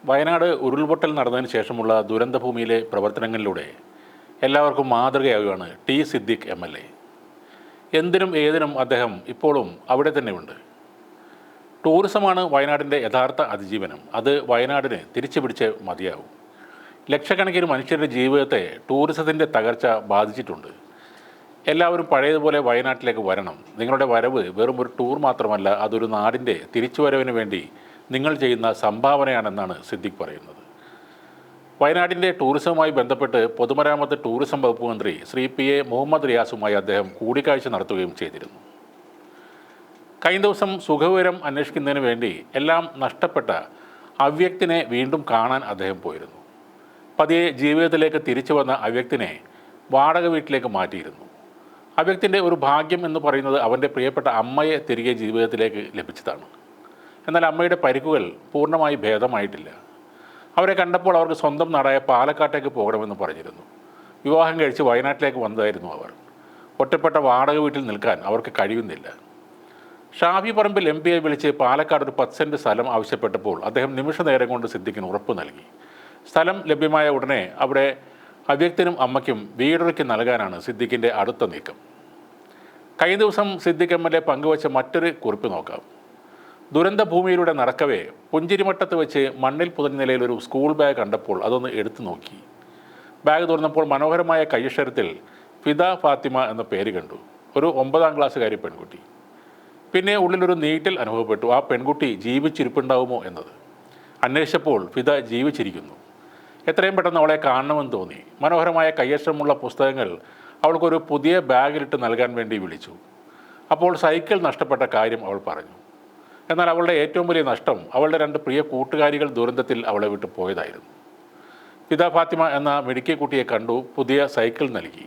വയനാട് ഉരുൾപൊട്ടൽ നടന്നതിന് ശേഷമുള്ള ദുരന്തഭൂമിയിലെ പ്രവർത്തനങ്ങളിലൂടെ എല്ലാവർക്കും മാതൃകയാവുകയാണ് ടി സിദ്ദിഖ് MLA. എന്തിനും ഏതിനും അദ്ദേഹം ഇപ്പോഴും അവിടെ തന്നെയുണ്ട്. ടൂറിസമാണ് വയനാടിൻ്റെ യഥാർത്ഥ അതിജീവനം. അത് വയനാടിന് തിരിച്ചു പിടിച്ച് മതിയാവും. ലക്ഷക്കണക്കിന് മനുഷ്യരുടെ ജീവിതത്തെ ടൂറിസത്തിൻ്റെ തകർച്ച ബാധിച്ചിട്ടുണ്ട്. എല്ലാവരും പഴയതുപോലെ വയനാട്ടിലേക്ക് വരണം. നിങ്ങളുടെ വരവ് വെറും ഒരു ടൂർ മാത്രമല്ല, അതൊരു നാടിൻ്റെ തിരിച്ചുവരവിന് വേണ്ടി നിങ്ങൾ ചെയ്യുന്ന സംഭാവനയാണെന്നാണ് സിദ്ദിഖ് പറയുന്നത്. വയനാടിൻ്റെ ടൂറിസവുമായി ബന്ധപ്പെട്ട് പൊതുമരാമത്ത് ടൂറിസം വകുപ്പ് മന്ത്രി ശ്രീ PA മുഹമ്മദ് റിയാസുമായി അദ്ദേഹം കൂടിക്കാഴ്ച നടത്തുകയും ചെയ്തിരുന്നു. കഴിഞ്ഞ ദിവസം സുഖവിവരം അന്വേഷിക്കുന്നതിന് വേണ്ടി എല്ലാം നഷ്ടപ്പെട്ട അവ്യക്തിനെ വീണ്ടും കാണാൻ അദ്ദേഹം പോയിരുന്നു. പതിയെ ജീവിതത്തിലേക്ക് തിരിച്ചു വന്ന അവ്യക്തിനെ വാടക വീട്ടിലേക്ക് മാറ്റിയിരുന്നു. അവ്യക്തിൻ്റെ ഒരു ഭാഗ്യം എന്ന് പറയുന്നത് അവൻ്റെ പ്രിയപ്പെട്ട അമ്മയെ തിരികെ ജീവിതത്തിലേക്ക് ലഭിച്ചതാണ്. എന്നാൽ അമ്മയുടെ പരിക്കുകൾ പൂർണ്ണമായി ഭേദമായിട്ടില്ല. അവരെ കണ്ടപ്പോൾ അവർക്ക് സ്വന്തം നാടായ പാലക്കാട്ടേക്ക് പോകണമെന്ന് പറഞ്ഞിരുന്നു. വിവാഹം കഴിച്ച് വയനാട്ടിലേക്ക് വന്നതായിരുന്നു അവർ. ഒറ്റപ്പെട്ട വാടക വീട്ടിൽ നിൽക്കാൻ അവർക്ക് കഴിയുന്നില്ല. ഷാഫി പറമ്പിൽ MP വിളിച്ച് പാലക്കാട് ഒരു 10 സെൻറ്റ് സ്ഥലം ആവശ്യപ്പെട്ടപ്പോൾ അദ്ദേഹം നിമിഷ നേരം കൊണ്ട് സിദ്ദിഖിന് ഉറപ്പ് നൽകി. സ്ഥലം ലഭ്യമായ ഉടനെ അവിടെ അവ്യക്തനും അമ്മയ്ക്കും വീടൊരുക്കി നൽകാനാണ് സിദ്ദിഖിൻ്റെ അടുത്ത നീക്കം. കഴിഞ്ഞ ദിവസം സിദ്ദിഖ് MLA പങ്കുവച്ച മറ്റൊരു കുറിപ്പ് നോക്കാം. ദുരന്ത ഭൂമിയിലൂടെ നടക്കവേ പുഞ്ചിരിമട്ടത്ത് വെച്ച് മണ്ണിൽ പുതഞ്ഞ നിലയിൽ ഒരു സ്കൂൾ ബാഗ് കണ്ടപ്പോൾ അതൊന്ന് എടുത്തു നോക്കി. ബാഗ് തുറന്നപ്പോൾ മനോഹരമായ കയ്യക്ഷരത്തിൽ ഫിദ ഫാത്തിമ എന്ന പേര് കണ്ടു. ഒരു 9ാം ക്ലാസ്സുകാരി പെൺകുട്ടി. പിന്നെ ഉള്ളിലൊരു നീറ്റൽ അനുഭവപ്പെട്ടു. ആ പെൺകുട്ടി ജീവിച്ചിരിപ്പുണ്ടാവുമോ എന്നത്. അന്വേഷിച്ചപ്പോൾ ഫിദ ജീവിച്ചിരിക്കുന്നു. എത്രയും പെട്ടെന്ന് അവളെ കാണണമെന്ന് തോന്നി. മനോഹരമായ കയ്യക്ഷരമുള്ള പുസ്തകങ്ങൾ അവൾക്കൊരു പുതിയ ബാഗിലിട്ട് നൽകാൻ വേണ്ടി വിളിച്ചു. അപ്പോൾ സൈക്കിൾ നഷ്ടപ്പെട്ട കാര്യം അവൾ പറഞ്ഞു. എന്നാൽ അവളുടെ ഏറ്റവും വലിയ നഷ്ടം അവളുടെ 2 പ്രിയ കൂട്ടുകാരികൾ ദുരന്തത്തിൽ അവളെ വിട്ടു പോയതായിരുന്നു. ഫിദ ഫാത്തിമ എന്ന മിടുക്കിയ കുട്ടിയെ കണ്ടു, പുതിയ സൈക്കിൾ നൽകി.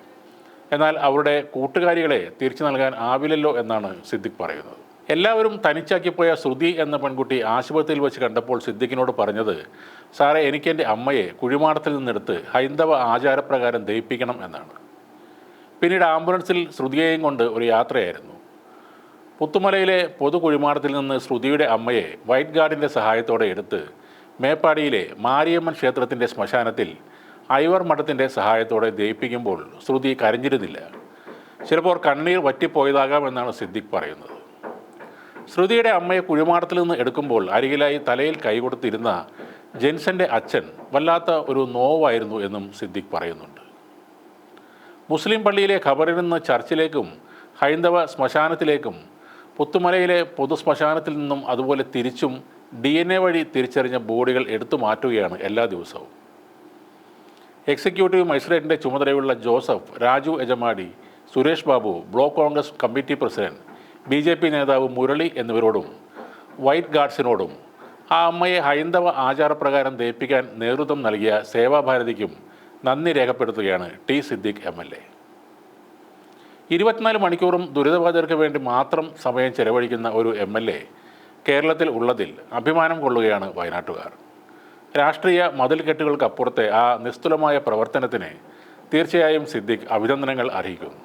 എന്നാൽ അവരുടെ കൂട്ടുകാരികളെ തിരിച്ചു നൽകാൻ ആവില്ലല്ലോ എന്നാണ് സിദ്ദിഖ് പറയുന്നത്. എല്ലാവരും തനിച്ചാക്കിപ്പോയ ശ്രുതി എന്ന പെൺകുട്ടി ആശുപത്രിയിൽ വെച്ച് കണ്ടപ്പോൾ സിദ്ദിഖിനോട് പറഞ്ഞത്, സാറേ, എനിക്ക് എൻ്റെ അമ്മയെ കുഴിമാടത്തിൽ നിന്നെടുത്ത് ഹൈന്ദവ ആചാരപ്രകാരം ദഹിപ്പിക്കണം എന്നാണ്. പിന്നീട് ആംബുലൻസിൽ ശ്രുതിയെയും കൊണ്ട് ഒരു യാത്രയായിരുന്നു. പുത്തുമലയിലെ പൊതു കുഴിമാടത്തിൽ നിന്ന് ശ്രുതിയുടെ അമ്മയെ വൈറ്റ് ഗാർഡിൻ്റെ സഹായത്തോടെ എടുത്ത് മേപ്പാടിയിലെ മാരിയമ്മൻ ക്ഷേത്രത്തിൻ്റെ ശ്മശാനത്തിൽ ഐവർ മഠത്തിൻ്റെ സഹായത്തോടെ ദഹിപ്പിക്കുമ്പോൾ ശ്രുതി കരഞ്ഞിരുന്നില്ല. ചിലപ്പോൾ കണ്ണീർ വറ്റിപ്പോയതാകാമെന്നാണ് സിദ്ദിഖ് പറയുന്നത്. ശ്രുതിയുടെ അമ്മയെ കുഴിമാടത്തിൽ നിന്ന് എടുക്കുമ്പോൾ അരികിലായി തലയിൽ കൈകൊടുത്തിരുന്ന ജെൻസന്റെ അച്ഛൻ വല്ലാത്ത ഒരു നോവായിരുന്നു എന്നും സിദ്ദിഖ് പറയുന്നുണ്ട്. മുസ്ലിം പള്ളിയിലെ ഖബറിൽ നിന്ന് ചർച്ചിലേക്കും ഹൈന്ദവ ശ്മശാനത്തിലേക്കും പുത്തുമലയിലെ പൊതു ശ്മശാനത്തിൽ നിന്നും അതുപോലെ തിരിച്ചും DNA വഴി തിരിച്ചറിഞ്ഞ ബോഡികൾ എടുത്തു മാറ്റുകയാണ് എല്ലാ ദിവസവും. എക്സിക്യൂട്ടീവ് മജിസ്ട്രേറ്റിൻ്റെ ചുമതലയുള്ള Joseph, Raju Ejamadi, Suresh Babu, block Congress committee president, BJP നേതാവ് മുരളി എന്നിവരോടും വൈറ്റ് ഗാർഡ്സിനോടും ആ അമ്മയെ ഹൈന്ദവ ആചാരപ്രകാരം ദഹിപ്പിക്കാൻ നേതൃത്വം നൽകിയ സേവാഭാരതിക്കും നന്ദി രേഖപ്പെടുത്തുകയാണ് ടി സിദ്ദിഖ് MLA. 24 മണിക്കൂറും ദുരിതബാധിതർക്ക് വേണ്ടി മാത്രം സമയം ചെലവഴിക്കുന്ന ഒരു MLA കേരളത്തിൽ ഉള്ളതിൽ അഭിമാനം കൊള്ളുകയാണ് വയനാട്ടുകാർ. രാഷ്ട്രീയ മതിൽക്കെട്ടുകൾക്കപ്പുറത്തെ ആ നിസ്തുലമായ പ്രവർത്തനത്തിന് തീർച്ചയായും സിദ്ദിഖ് അഭിനന്ദനങ്ങൾ അർഹിക്കുന്നു.